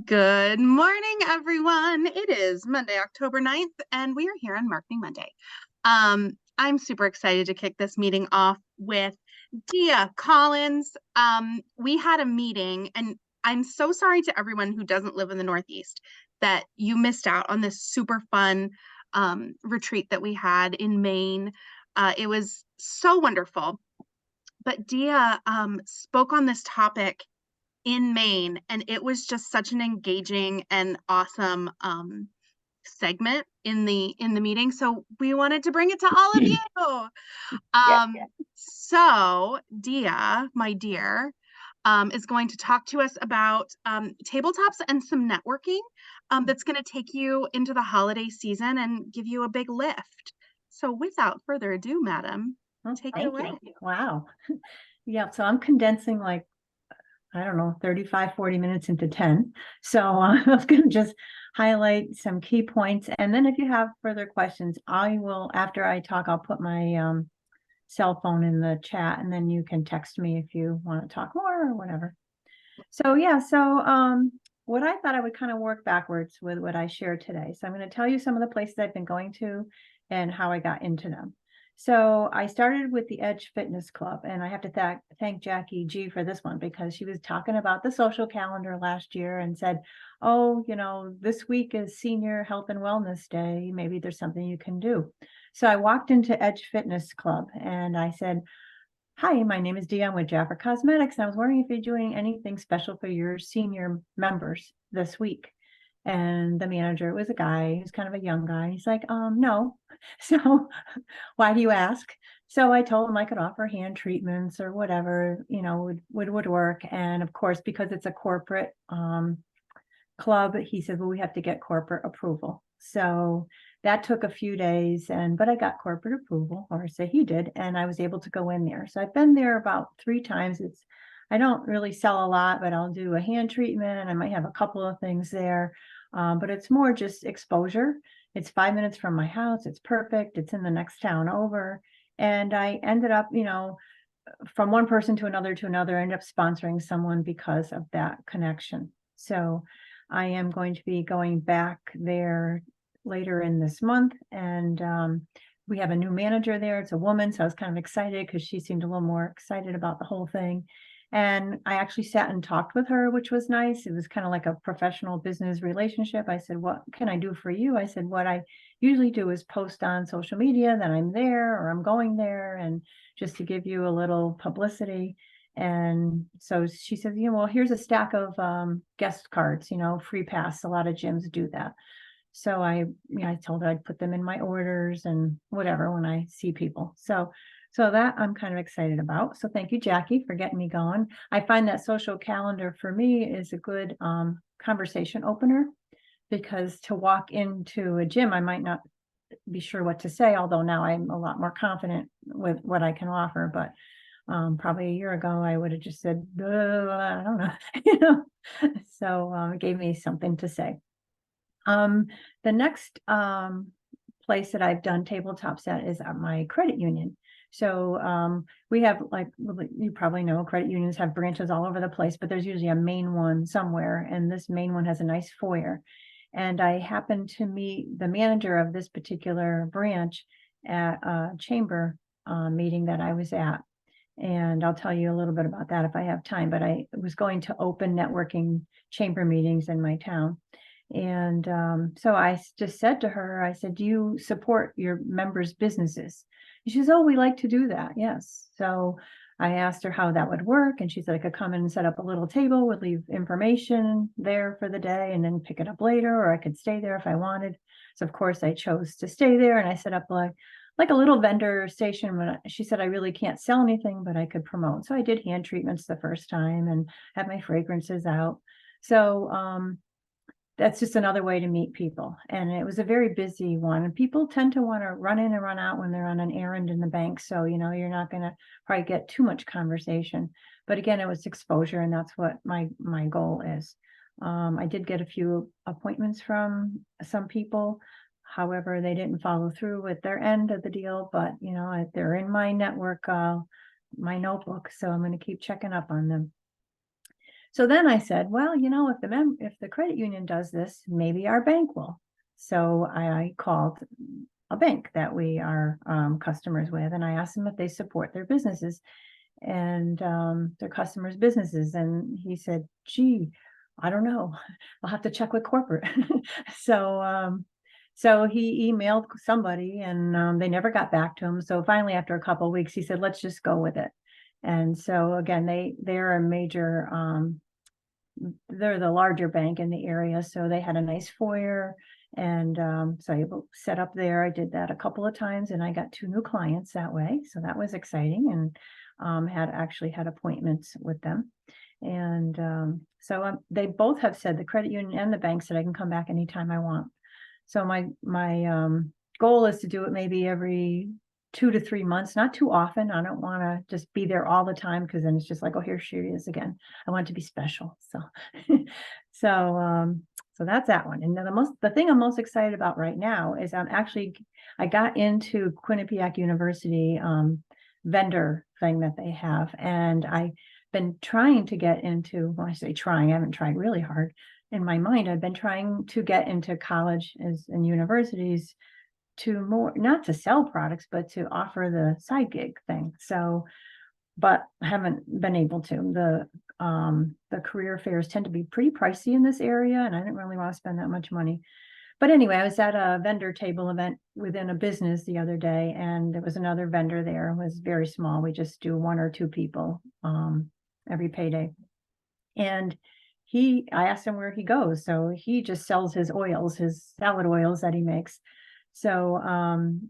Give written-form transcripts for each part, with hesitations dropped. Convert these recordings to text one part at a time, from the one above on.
Good morning, everyone. It is Monday, October 9th, and we are here on Marketing Monday. I'm super excited to kick this meeting off with Dia Collins. We had a meeting, and I'm so sorry to everyone who doesn't live in the Northeast that you missed out on this super fun retreat that we had in Maine. It was so wonderful. But Dia spoke on this topic in Maine, and it was just such an engaging and awesome segment in the meeting. So we wanted to bring it to all of you. Yeah. So Dia, my dear, is going to talk to us about tabletops and some networking that's going to take you into the holiday season and give you a big lift. So without further ado, madam, Oh, take it thank away. you. Wow. Yeah, so I'm condensing like, I don't know, 35, 40 minutes into 10. So I was going to just highlight some key points. And then if you have further questions, I will, after I talk, I'll put my cell phone in the chat and then you can text me if you want to talk more or whatever. So yeah, what I thought I would kind of work backwards with what I shared today. So I'm going to tell you some of the places I've been going to and how I got into them. So I started with the Edge Fitness Club, and I have to thank Jackie G for this one because she was talking about the social calendar last year and said, oh, this week is Senior Health and Wellness Day. Maybe there's something you can do. So I walked into Edge Fitness Club and I said, hi, my name is Dion with Jaffa Cosmetics, and I was wondering if you're doing anything special for your senior members this week. And the manager was a guy, he was kind of a young guy. He's like, no. So why do you ask? So I told him I could offer hand treatments or whatever, would work. And of course, because it's a corporate club, he said, well, we have to get corporate approval. So that took a few days, but I got corporate approval, or say he did, and I was able to go in there. So I've been there about 3 times. I don't really sell a lot, but I'll do a hand treatment. I might have a couple of things there, but it's more just exposure. It's 5 minutes from my house. It's perfect. It's in the next town over. And I ended up, from one person to another, ended up sponsoring someone because of that connection. So I am going to be going back there later in this month, and we have a new manager there. It's a woman, so I was kind of excited because she seemed a little more excited about the whole thing. And I actually sat and talked with her, which was nice. It was kind of like a professional business relationship. I said, what can I do for you? I said, what I usually do is post on social media that I'm there or I'm going there, and just to give you a little publicity. And so she said, well, here's a stack of guest cards, free pass. A lot of gyms do that. So I told her I'd put them in my orders and whatever when I see people. So that I'm kind of excited about. So thank you, Jackie, for getting me going. I find that social calendar for me is a good conversation opener, because to walk into a gym, I might not be sure what to say, although now I'm a lot more confident with what I can offer. But probably a year ago, I would have just said, I don't know, So it gave me something to say. The next place that I've done tabletops at is at my credit union. So we have, like, you probably know, credit unions have branches all over the place, but there's usually a main one somewhere, and this main one has a nice foyer. And I happened to meet the manager of this particular branch at a chamber meeting that I was at. And I'll tell you a little bit about that if I have time, but I was going to open networking chamber meetings in my town. And so I just said to her, I said, do you support your members' businesses? And she says, oh, we like to do that. Yes. So I asked her how that would work. And she said I could come in and set up a little table, would leave information there for the day and then pick it up later, or I could stay there if I wanted. So of course I chose to stay there, and I set up like a little vendor station. But she said I really can't sell anything, but I could promote. So I did hand treatments the first time and had my fragrances out. So that's just another way to meet people. And it was a very busy one. And people tend to want to run in and run out when they're on an errand in the bank. So, you're not going to probably get too much conversation. But again, it was exposure, and that's what my goal is. I did get a few appointments from some people. However, they didn't follow through with their end of the deal. But, they're in my network, my notebook. So I'm going to keep checking up on them. So then I said, well, if the credit union does this, maybe our bank will. So I called a bank that we are customers with, and I asked them if they support their businesses and their customers' businesses. And he said, gee, I don't know. I'll have to check with corporate. So he emailed somebody and they never got back to him. So finally, after a couple of weeks, he said, let's just go with it. And so again, they're a major, they're the larger bank in the area. So they had a nice foyer. And so I set up there. I did that a couple of times and I got 2 new clients that way. So that was exciting, and had appointments with them. And they both have said, the credit union and the bank said I can come back anytime I want. So my goal is to do it maybe every 2 to 3 months, not too often. I don't want to just be there all the time because then it's just like, oh, here she is again. I want it to be special. So, so that's that one. And then the thing I'm most excited about right now is I got into Quinnipiac University vendor thing that they have, and I've been trying to get into. Well, I say trying. I haven't tried really hard. In my mind, I've been trying to get into colleges and universities to more, not to sell products, but to offer the side gig thing. So, but I haven't been able to. The career fairs tend to be pretty pricey in this area, and I didn't really want to spend that much money. But anyway, I was at a vendor table event within a business the other day, and there was another vendor there. It was very small. We just do 1 or 2 people every payday. And I asked him where he goes. So he just sells his oils, his salad oils that he makes. So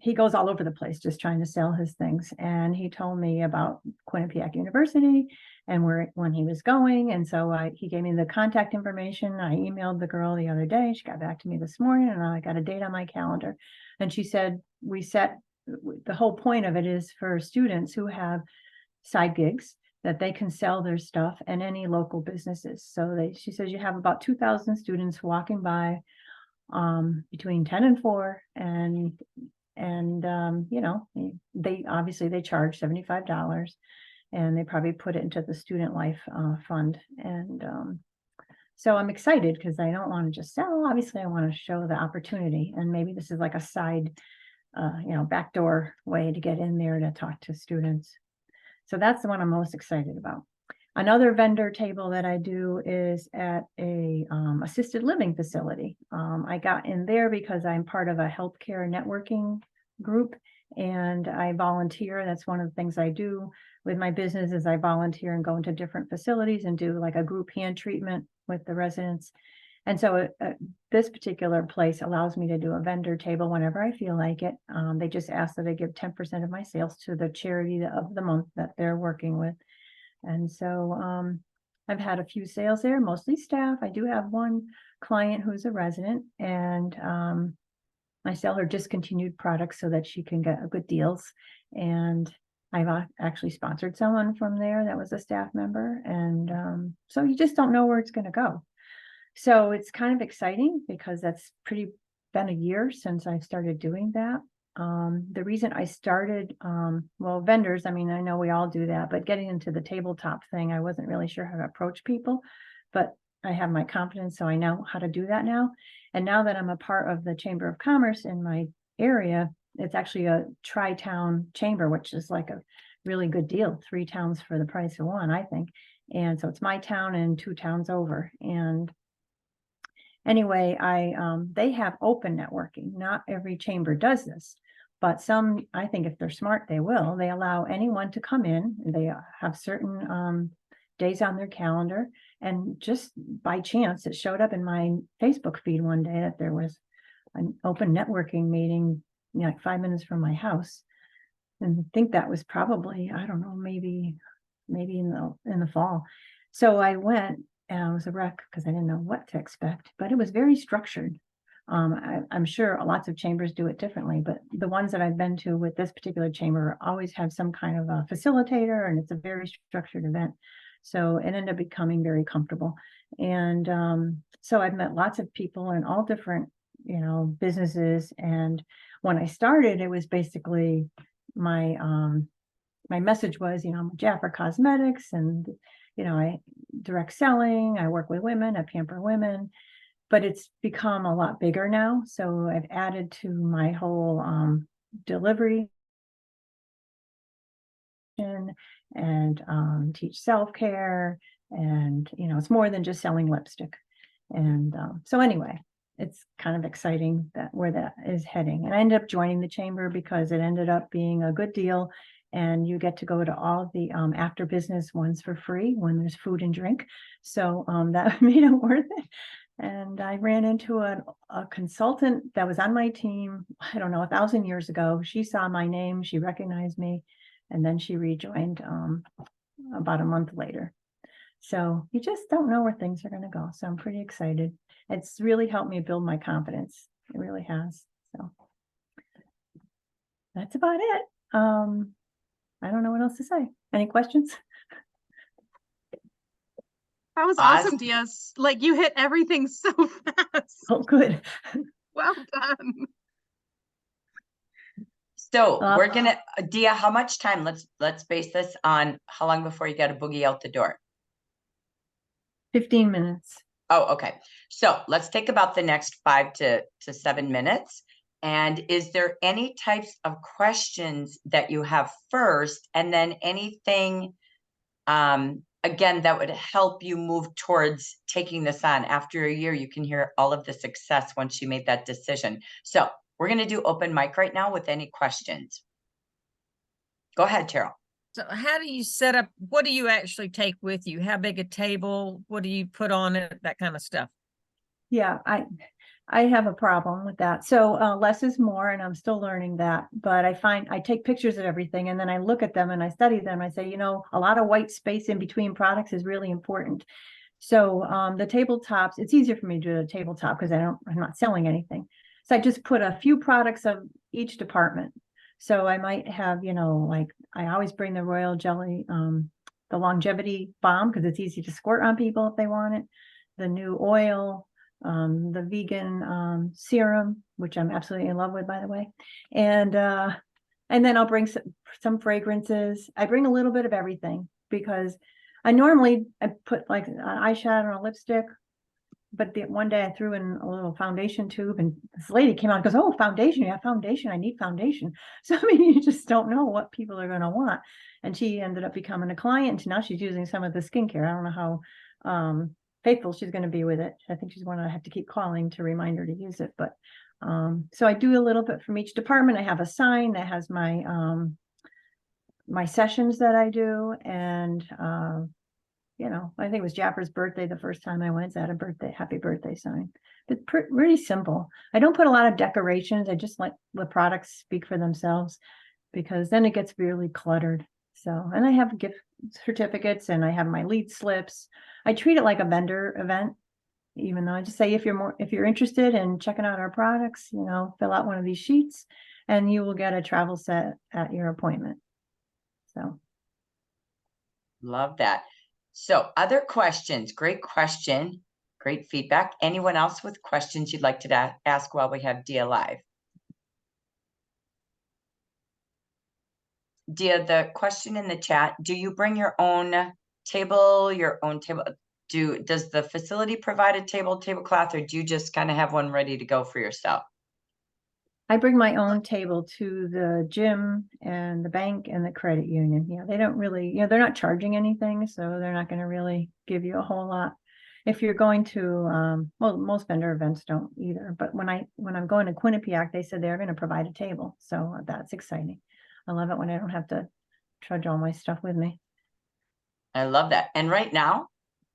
he goes all over the place just trying to sell his things. And he told me about Quinnipiac University and when he was going. And so he gave me the contact information. I emailed the girl the other day. She got back to me this morning, and I got a date on my calendar. And she said, the whole point of it is for students who have side gigs that they can sell their stuff and any local businesses. So she says you have about 2,000 students walking by between 10 and 4, and they obviously charge $75, and they probably put it into the student life fund. And so I'm excited because I don't want to just sell. Obviously, I want to show the opportunity, and maybe this is like a side backdoor way to get in there to talk to students. So that's the one I'm most excited about. Another vendor table that I do is at a assisted living facility. I got in there because I'm part of a healthcare networking group, and I volunteer. That's one of the things I do with my business is I volunteer and go into different facilities and do like a group hand treatment with the residents. And so this particular place allows me to do a vendor table whenever I feel like it. They just ask that I give 10% of my sales to the charity of the month that they're working with. And so I've had a few sales there, mostly staff. I do have one client who's a resident, and I sell her discontinued products so that she can get good deals. And I've actually sponsored someone from there that was a staff member. And so you just don't know where it's going to go. So it's kind of exciting because that's been a year since I started doing that. The reason I started, vendors, I mean, I know we all do that, but getting into the tabletop thing, I wasn't really sure how to approach people, but I have my confidence, so I know how to do that now. And now that I'm a part of the Chamber of Commerce in my area, it's actually a tri-town chamber, which is like a really good deal, 3 towns for the price of 1, I think. And so it's my town and 2 towns over. And anyway, they have open networking. Not every chamber does this, but some, I think if they're smart, they will. They allow anyone to come in. They have certain days on their calendar. And just by chance, it showed up in my Facebook feed one day that there was an open networking meeting, like 5 minutes from my house. And I think that was probably, I don't know, maybe in the fall. So I went, and I was a wreck because I didn't know what to expect, but it was very structured. I'm sure lots of chambers do it differently, but the ones that I've been to with this particular chamber always have some kind of a facilitator, and it's a very structured event. So it ended up becoming very comfortable. And so I've met lots of people in all different, businesses. And when I started, it was basically my message was, I'm Jafra Cosmetics, and I direct selling, I work with women, I pamper women, but it's become a lot bigger now. So I've added to my whole delivery and teach self-care, and it's more than just selling lipstick. And so anyway, it's kind of exciting where that is heading. And I ended up joining the chamber because it ended up being a good deal, and you get to go to all the after business ones for free when there's food and drink. So that made it worth it. And I ran into a consultant that was on my team, I don't know, 1,000 years ago. She saw my name, she recognized me, and then she rejoined about a month later. So you just don't know where things are going to go. So I'm pretty excited. It's really helped me build my confidence. It really has. So that's about it. I don't know what else to say. Any questions? That was awesome, Diaz. Like, you hit everything so fast. Oh, good. Well done. So we're gonna, Dia, how much time? Let's base this on how long before you got to boogie out the door. 15 minutes. Oh, okay. So let's take about the next 5 to 7 minutes. And is there any types of questions that you have first, and then anything, again, that would help you move towards taking this on? After a year, you can hear all of the success once she made that decision. So we're going to do open mic right now with any questions. Go ahead, Cheryl. So how do you set up, what do you actually take with you? How big a table? What do you put on it? That kind of stuff. Yeah, I have a problem with that. So less is more, and I'm still learning that. But I take pictures of everything, and then I look at them and I study them. I say, a lot of white space in between products is really important. So the tabletops, it's easier for me to do a tabletop because I'm not selling anything. So I just put a few products of each department. So I might have, like I always bring the Royal Jelly, the longevity balm, because it's easy to squirt on people if they want it. The new oil, the vegan serum, which I'm absolutely in love with, by the way. And then I'll bring some fragrances. I bring a little bit of everything because I put like an eyeshadow and a lipstick. But one day I threw in a little foundation tube, and this lady came out and goes, "Oh, foundation, you have foundation. I need foundation." So, I mean, you just don't know what people are going to want. And she ended up becoming a client. And now she's using some of the skincare. I don't know how faithful she's going to be with it. I think she's one I have to keep calling to remind her to use it. But so I do a little bit from each department. I have a sign that has my my sessions that I do. And I think it was Jaffer's birthday the first time I went. So I had a happy birthday sign. But really simple. I don't put a lot of decorations. I just let the products speak for themselves, because then it gets really cluttered. So, and I have gift certificates, and I have my lead slips. I treat it like a vendor event, even though I just say, if you're interested in checking out our products, fill out one of these sheets and you will get a travel set at your appointment. So. Love that. So other questions? Great question. Great feedback. Anyone else with questions you'd like to ask while we have Dia live? Dia, the question in the chat, do you bring your own table, does the facility provide a tablecloth, or do you just kind of have one ready to go for yourself? I bring my own table to the gym and the bank and the credit union. They don't really, they're not charging anything, so they're not going to really give you a whole lot. If you're going to, well, most vendor events don't either. But when I'm going to Quinnipiac, they said they're going to provide a table, so that's exciting. I love it when I don't have to trudge all my stuff with me. I love that. And right now,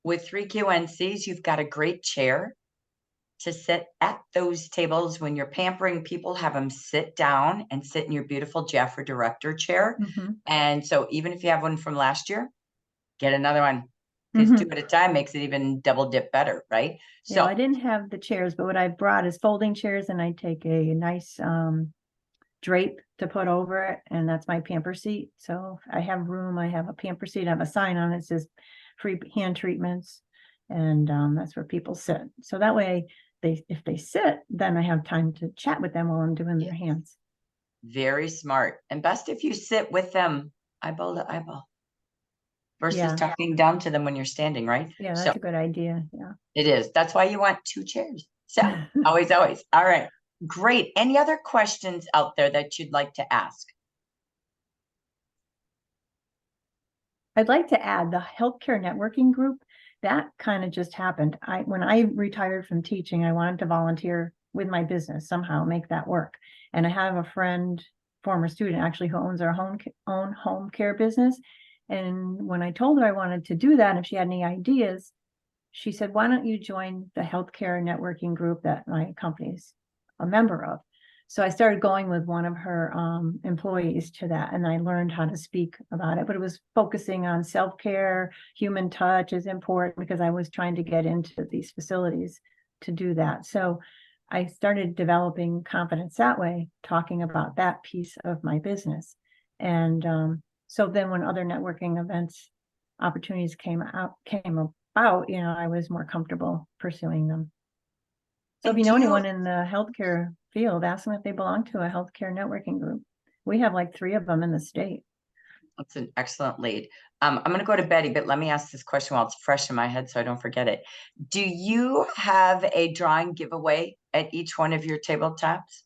with 3 QNCs, you've got a great chair to sit at those tables. When you're pampering people, have them sit down and sit in your beautiful Jaffer director chair. Mm-hmm. And so even if you have one from last year, get another one, because 2 at a time makes it even double dip better, right? So So I didn't have the chairs, but what I brought is folding chairs, and I take a nice drape to put over it, and that's my pamper seat. So I have room. I have a pamper seat. I have a sign on it that says free hand treatments, and that's where people sit. So that way, if they sit, then I have time to chat with them while I'm doing their hands. very smart. And best if you sit with them eyeball to eyeball. versus Yeah. talking down to them when you're standing, right? Yeah, So that's a good idea. Yeah. it is. That's why you want 2 chairs. So always, always. All right. Great. Any other questions out there that you'd like to ask? I'd like to add the healthcare networking group. That kind of just happened. When I retired from teaching, I wanted to volunteer with my business somehow, make that work. And I have a friend, former student actually, who owns our own home care business. And when I told her I wanted to do that, and if she had any ideas, she said, "Why don't you join the healthcare networking group that my company's a member of?" So I started going with one of her employees to that, and I learned how to speak about it. But it was focusing on self-care, human touch is important because I was trying to get into these facilities to do that. So I started developing confidence that way, talking about that piece of my business. And so then when other networking events opportunities came about, I was more comfortable pursuing them. So if And you do know you- anyone in the healthcare field, ask them if they belong to a healthcare networking group. We have like 3 of them in the state. That's an excellent lead. I'm going to go to Betty, but let me ask this question while it's fresh in my head so I don't forget it. Do you have a drawing giveaway at each one of your tabletops?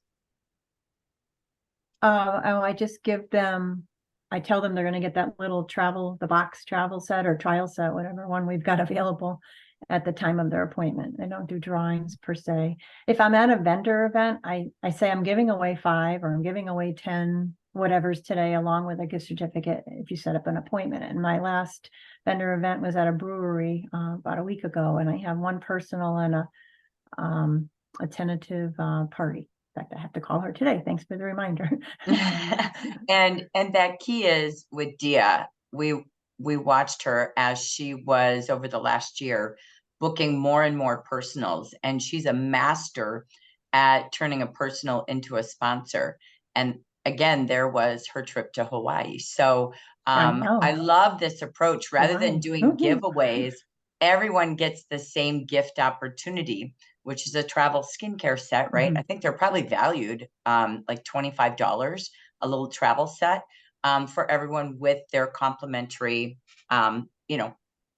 I just give them, I tell them they're going to get that little the box travel set or trial set, whatever one we've got available at the time of their appointment. I don't do drawings per se. If I'm at a vendor event, I say I'm giving away 5 or I'm giving away 10, whatever's today, along with a gift certificate if you set up an appointment. And my last vendor event was at a brewery about a week ago, and I have one personal and a tentative party. In fact, I have to call her today. Thanks for the reminder. And that key is with Dia. We watched her as she was over the last year booking more and more personals, and she's a master at turning a personal into a sponsor. And again, there was her trip to Hawaii. So I love this approach. Rather than doing giveaways, everyone gets the same gift opportunity, which is a travel skincare set, right? I think they're probably valued like $25, a little travel set for everyone with their complimentary,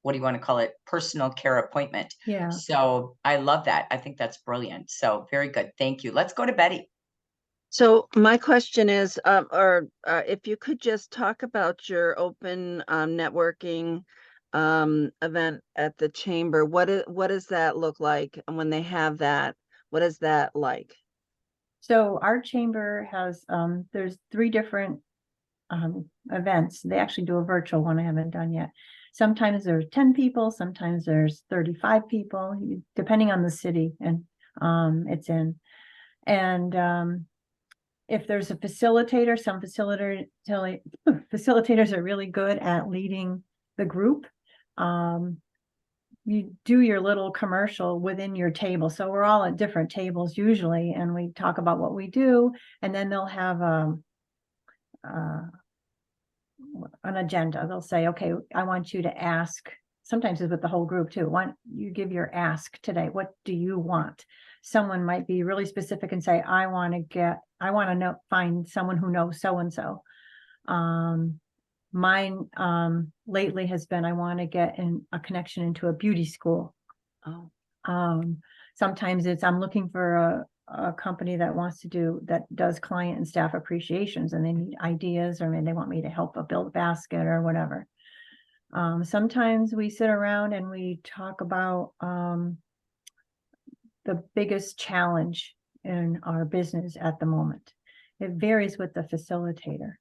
what do you want to call it? Personal care appointment. Yeah. So I love that. I think that's brilliant. So very good. Thank you. Let's go to Betty. So my question is, if you could just talk about your open networking event at the chamber. What does that look like? And when they have that, what is that like? So our chamber has there's 3 different events. They actually do a virtual one I haven't done yet. Sometimes there's 10 people, sometimes there's 35 people, depending on the city and it's in. And if there's a facilitator, some facilitators are really good at leading the group. You do your little commercial within your table. So we're all at different tables usually, and we talk about what we do, and then they'll have an agenda. They'll say, okay, I want you to ask. Sometimes it's with the whole group too. You give your ask today. What do you want? Someone might be really specific and say, I want to find someone who knows so-and-so. Mine lately has been, I want to get a connection into a beauty school. Sometimes it's, I'm looking for a company that does client and staff appreciations, and they need ideas, or maybe they want me to help build a basket or whatever. Sometimes we sit around and we talk about the biggest challenge in our business at the moment. It varies with the facilitator.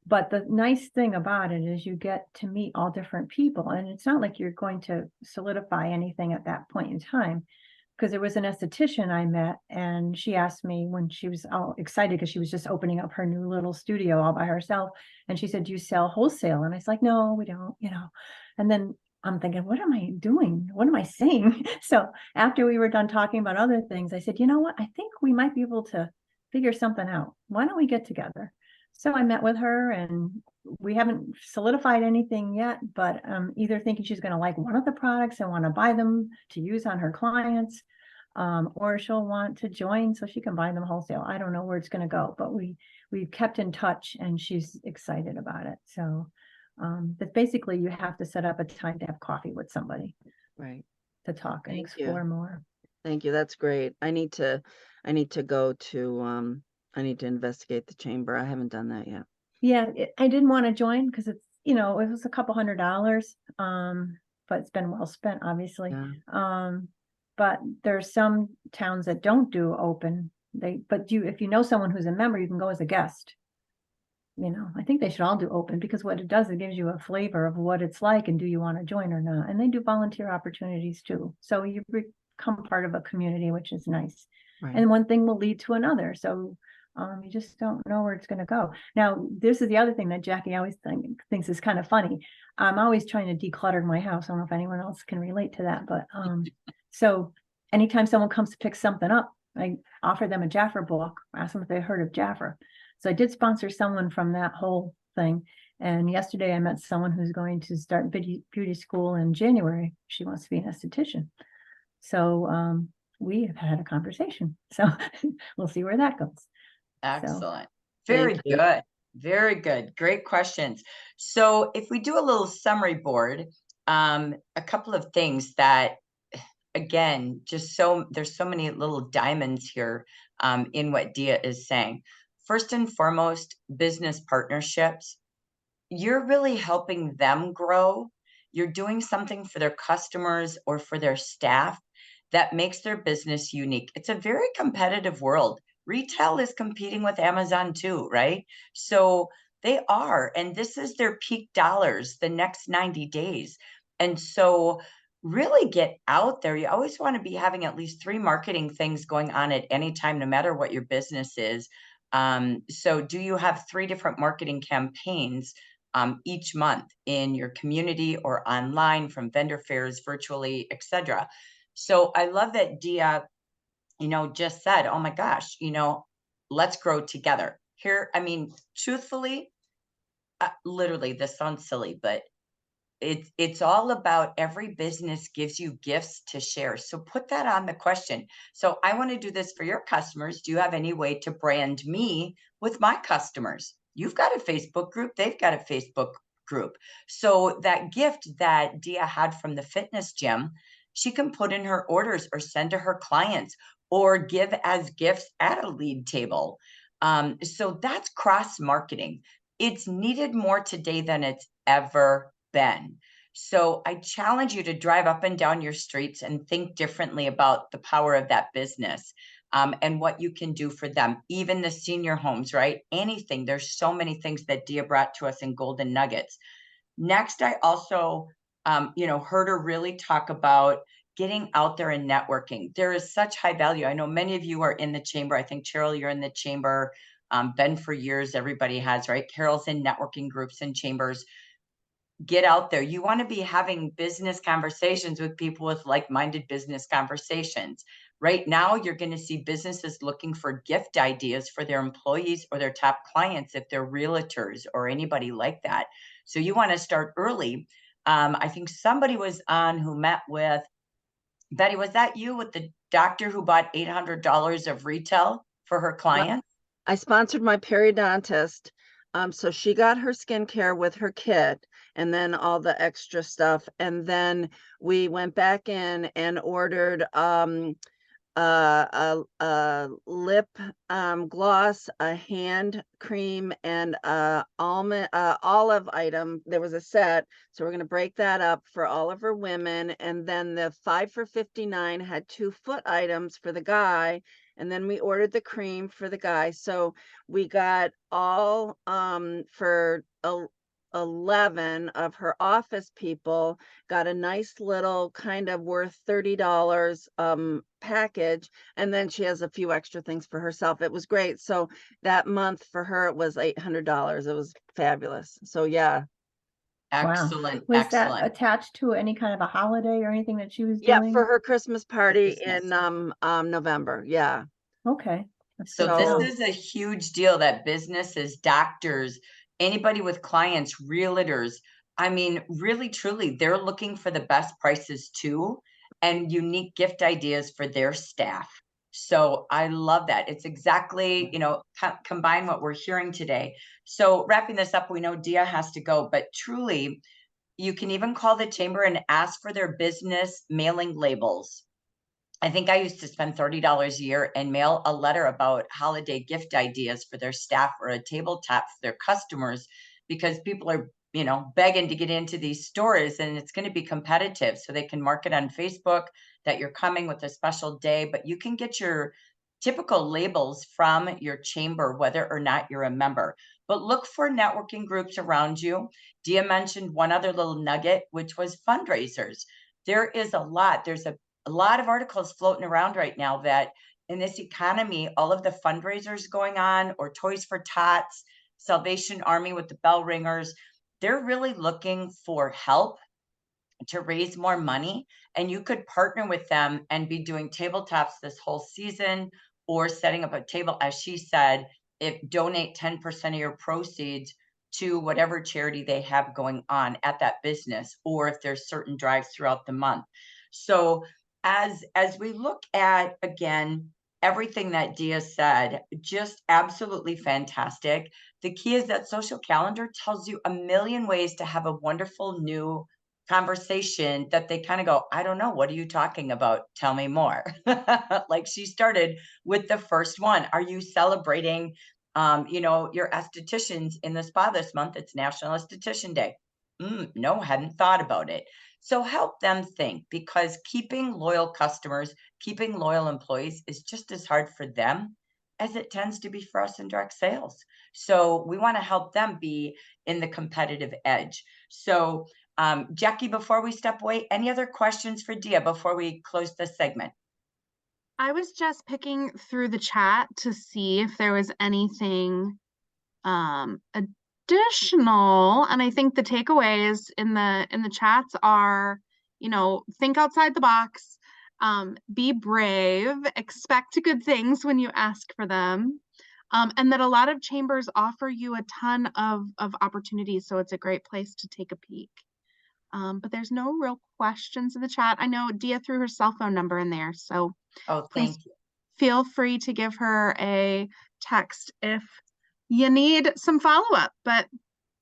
But the nice thing about it is you get to meet all different people, and it's not like you're going to solidify anything at that point in time. Because there was an esthetician I met, and she asked me when she was all excited because she was just opening up her new little studio all by herself. And she said, "Do you sell wholesale?" And I was like, "No, we don't, And then I'm thinking, what am I doing? What am I saying? So after we were done talking about other things, I said, you know what? I think we might be able to figure something out. Why don't we get together? So I met with her, and we haven't solidified anything yet, but I'm either thinking she's going to like one of the products and want to buy them to use on her clients, or she'll want to join so she can buy them wholesale. I don't know where it's going to go, but we've kept in touch, and she's excited about it. So But basically you have to set up a time to have coffee with somebody Right. to talk and Thank you. explore more. Thank you. That's great. I need to go to, I need to investigate the chamber. I haven't done that yet. Yeah, I didn't want to join because it's, you know, it was a couple $100, but it's been well spent, obviously. Yeah. But there's some towns that don't do open. But if you know someone who's a member, you can go as a guest. You know, I think they should all do open because what it does, it gives you a flavor of what it's like and do you want to join or not? And they do volunteer opportunities too. So you become part of a community, which is nice. Right. And one thing will lead to another. So you just don't know where it's going to go. Now, this is the other thing that Jackie always thinks is kind of funny. I'm always trying to declutter my house. I don't know if anyone else can relate to that, but so anytime someone comes to pick something up, I offer them a Jaffa book, ask them if they heard of Jaffa. So I did sponsor someone from that whole thing. And yesterday I met someone who's going to start beauty school in January. She wants to be an esthetician. So we have had a conversation. So we'll see where that goes. Excellent. Very Thank you. good. Very good. Great questions. So if we do a little summary board, a couple of things that, again, there's so many little diamonds here in what Dia is saying. First and foremost, business partnerships. You're really helping them grow. You're doing something for their customers or for their staff that makes their business unique. It's a very competitive world. Retail is competing with Amazon too, right? So they are, and this is their peak dollars the next 90 days. And so really get out there. You always want to be having at least 3 marketing things going on at any time, no matter what your business is. So do you have 3 different marketing campaigns each month in your community or online, from vendor fairs, virtually, etc.? So I love that Dia, just said, oh my gosh, let's grow together here. I mean, truthfully, literally, this sounds silly, but it's all about every business gives you gifts to share. So put that on the question. So I want to do this for your customers. Do you have any way to brand me with my customers? You've got a Facebook group. They've got a Facebook group. So that gift that Dia had from the fitness gym, she can put in her orders or send to her clients or give as gifts at a lead table. So that's cross marketing. It's needed more today than it's ever been. So I challenge you to drive up and down your streets and think differently about the power of that business and what you can do for them. Even the senior homes, right? Anything. There's so many things that Dia brought to us in golden nuggets. Next, I also, heard her really talk about getting out there and networking. There is such high value. I know many of you are in the chamber. I think, Cheryl, you're in the chamber. Ben for years, everybody has, right? Carol's in networking groups and chambers. Get out there. You want to be having business conversations with people with like-minded business conversations. Right now, you're going to see businesses looking for gift ideas for their employees or their top clients if they're realtors or anybody like that. So you want to start early. I think somebody was on who met with, Betty, was that you with the doctor who bought $800 of retail for her clients? I sponsored my periodontist. So she got her skincare with her kit and then all the extra stuff. And then we went back in and ordered a lip gloss, a hand cream, and olive item. There was a set, so we're going to break that up for all of her women. And then the 5 for $59 had 2 foot items for the guy, and then we ordered the cream for the guy. So we got all for 11 of her office people got a nice little kind of worth $30 package, and then she has a few extra things for herself. It was great. So that month for her it was $800. It was fabulous. So yeah. Excellent. Was Excellent. that attached to any kind of a holiday or anything that she was Yeah, doing? for her Christmas party Christmas. in November. Yeah. Okay. So So- this is a huge deal that businesses, doctors, anybody with clients, realtors, I mean, really, truly, they're looking for the best prices too, and unique gift ideas for their staff. So I love that. It's exactly, you know, combine what we're hearing today. So wrapping this up, we know Dia has to go, but truly, you can even call the chamber and ask for their business mailing labels. I think I used to spend $30 a year and mail a letter about holiday gift ideas for their staff or a tabletop for their customers, because people are, you know, begging to get into these stores, and it's going to be competitive. So they can market on Facebook that you're coming with a special day, but you can get your typical labels from your chamber, whether or not you're a member. But look for networking groups around you. Dia mentioned one other little nugget, which was fundraisers. There is a lot. There's a lot of articles floating around right now that in this economy, all of the fundraisers going on, or Toys for Tots, Salvation Army with the bell ringers, they're really looking for help to raise more money. And you could partner with them and be doing tabletops this whole season, or setting up a table, as she said, if donate 10% of your proceeds to whatever charity they have going on at that business, or if there's certain drives throughout the month. So as we look at, again, everything that Dia said, just absolutely fantastic. The key is that Social Calendar tells you a million ways to have a wonderful new conversation that they kind of go, I don't know, what are you talking about? Tell me more. Like she started with the first one. Are you celebrating, you know, your estheticians in the spa this month? It's National Esthetician Day. No, hadn't thought about it. So help them think, because keeping loyal customers, keeping loyal employees is just as hard for them as it tends to be for us in direct sales. So we want to help them be in the competitive edge. So Jackie, before we step away, any other questions for Dia before we close this segment? I was just picking through the chat to see if there was anything additional, and I think the takeaways in the chats are, you know, think outside the box, be brave, expect good things when you ask for them, and that a lot of chambers offer you a ton of opportunities, so it's a great place to take a peek. But there's no real questions in the chat. I know Dia threw her cell phone number in there, so Oh, please thank you. feel free to give her a text if you need some follow-up. But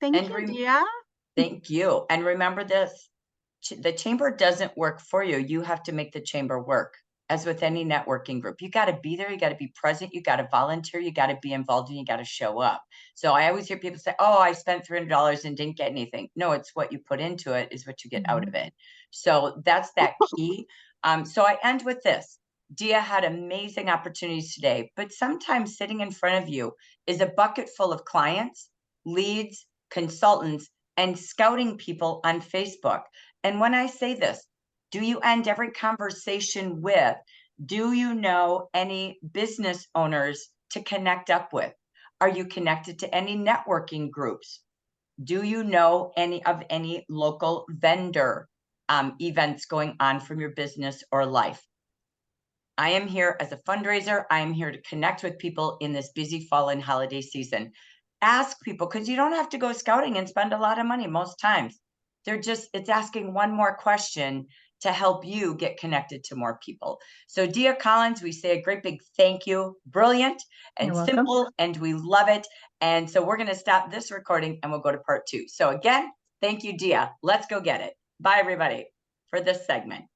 thank And you, Dia. Thank you. And remember this, the chamber doesn't work for you. You have to make the chamber work. As with any networking group, you got to be there, you got to be present, you got to volunteer, you got to be involved, and you got to show up. So I always hear people say, oh, I spent $300 and didn't get anything. No, it's what you put into it is what you get out of it. So that's that key. So I end with this. Dia had amazing opportunities today, but sometimes sitting in front of you is a bucket full of clients, leads, consultants, and scouting people on Facebook. And when I say this, do you end every conversation with, do you know any business owners to connect up with? Are you connected to any networking groups? Do you know any local vendor events going on from your business or life? I am here as a fundraiser. I am here to connect with people in this busy fall and holiday season. Ask people, because you don't have to go scouting and spend a lot of money most times. It's asking one more question to help you get connected to more people. So Dia Collins, we say a great big thank you. Brilliant and You're welcome. simple, and we love it. And so we're going to stop this recording and we'll go to part 2. So again, thank you, Dia. Let's go get it. Bye, everybody, for this segment.